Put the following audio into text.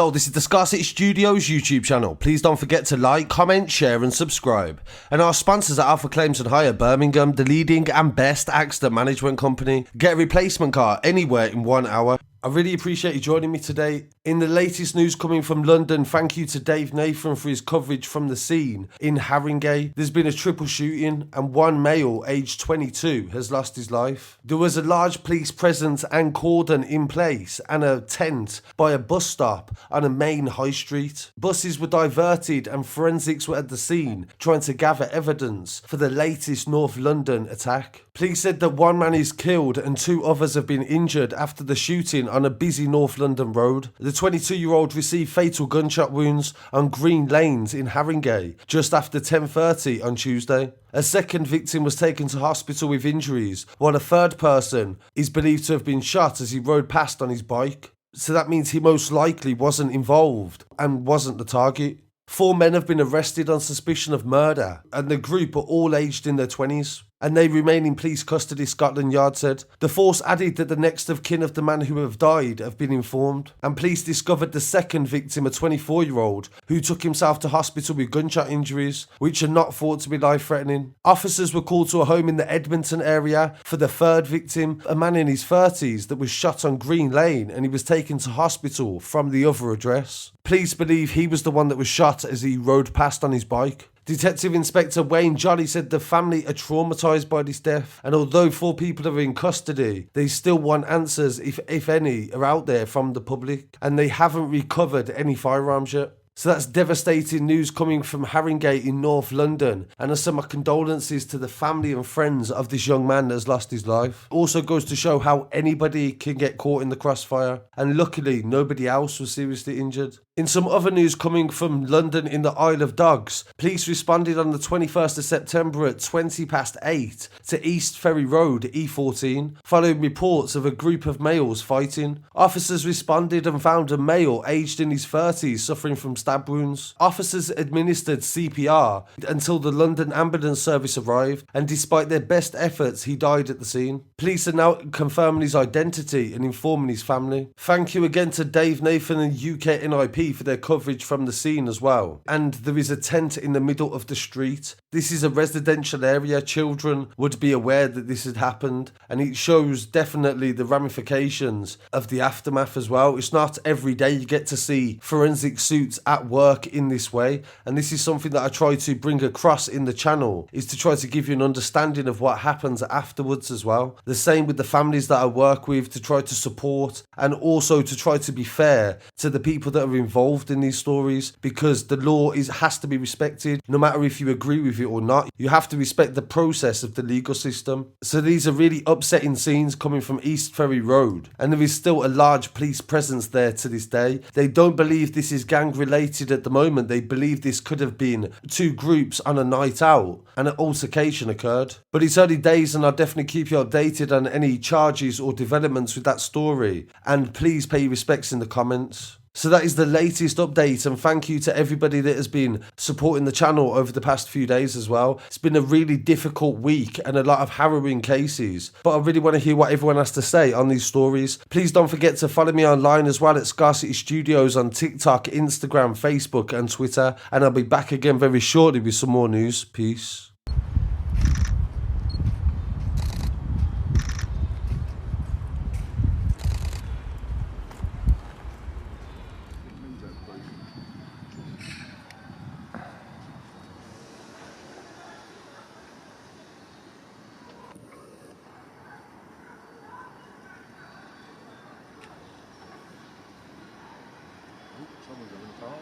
Oh, this is the Scarcity Studios YouTube channel. Please don't forget to like, comment, share and subscribe. And our sponsors are Alpha Claims and Hire Birmingham, the leading and best accident management company. Get a replacement car anywhere in 1 hour. I really appreciate you joining me today. In the latest news coming from London, thank you to Dave Nathan for his coverage from the scene in Haringey. There's been a triple shooting and one male aged 22 has lost his life. There was a large police presence and cordon in place and a tent by a bus stop on a main high street. Buses were diverted and forensics were at the scene trying to gather evidence for the latest North London attack. Police said that one man is killed and two others have been injured after the shooting on a busy North London road. The 22-year-old received fatal gunshot wounds on Green Lanes in Haringey just after 10:30 on Tuesday. A second victim was taken to hospital with injuries, while a third person is believed to have been shot as he rode past on his bike. So that means he most likely wasn't involved and wasn't the target. 4 men have been arrested on suspicion of murder, and the group are all aged in their 20s. And they remain in police custody, Scotland Yard said. The force added that the next of kin of the man who have died have been informed. And police discovered the second victim, a 24-year-old, who took himself to hospital with gunshot injuries, which are not thought to be life-threatening. Officers were called to a home in the Edmonton area for the third victim, a man in his 30s that was shot on Green Lane, and he was taken to hospital from the other address. Police believe he was the one that was shot as he rode past on his bike. Detective Inspector Wayne Jolly said the family are traumatised by this death, and although 4 people are in custody, they still want answers, if any, are out there from the public, and they haven't recovered any firearms yet. So that's devastating news coming from Haringey in North London, and I send my condolences to the family and friends of this young man that has lost his life. Also goes to show how anybody can get caught in the crossfire, and luckily nobody else was seriously injured. In some other news coming from London in the Isle of Dogs, police responded on the 21st of September at 8:20 to East Ferry Road, E14, following reports of a group of males fighting. Officers responded and found a male aged in his 30s suffering from stab wounds. Officers administered CPR until the London Ambulance Service arrived, and despite their best efforts, he died at the scene. Police are now confirming his identity and informing his family. Thank you again to Dave Nathan and UK NIP for their coverage from the scene as well. And there is a tent in the middle of the street. This is a residential area. Children would be aware that this had happened, and it shows definitely the ramifications of the aftermath as well. It's not every day you get to see forensic suits at work in this way, and this is something that I try to bring across in the channel, is to try to give you an understanding of what happens afterwards as well. The same with the families that I work with, to try to support and also to try to be fair to the people that are involved in these stories, because the law has to be respected no matter if you agree with it or not. You have to respect the process of the legal system. So these are really upsetting scenes coming from East Ferry Road, and there is still a large police presence there to this day. They don't believe this is gang related at the moment. They believe this could have been 2 groups on a night out and an altercation occurred. But it's early days, and I'll definitely keep you updated on any charges or developments with that story, and please pay your respects in the comments. So that is the latest update, and thank you to everybody that has been supporting the channel over the past few days as well. It's been a really difficult week and a lot of harrowing cases, but I really want to hear what everyone has to say on these stories. Please don't forget to follow me online as well at Scarcity Studios on TikTok, Instagram, Facebook and Twitter, and I'll be back again very shortly with some more news. Peace. Someone's in the car.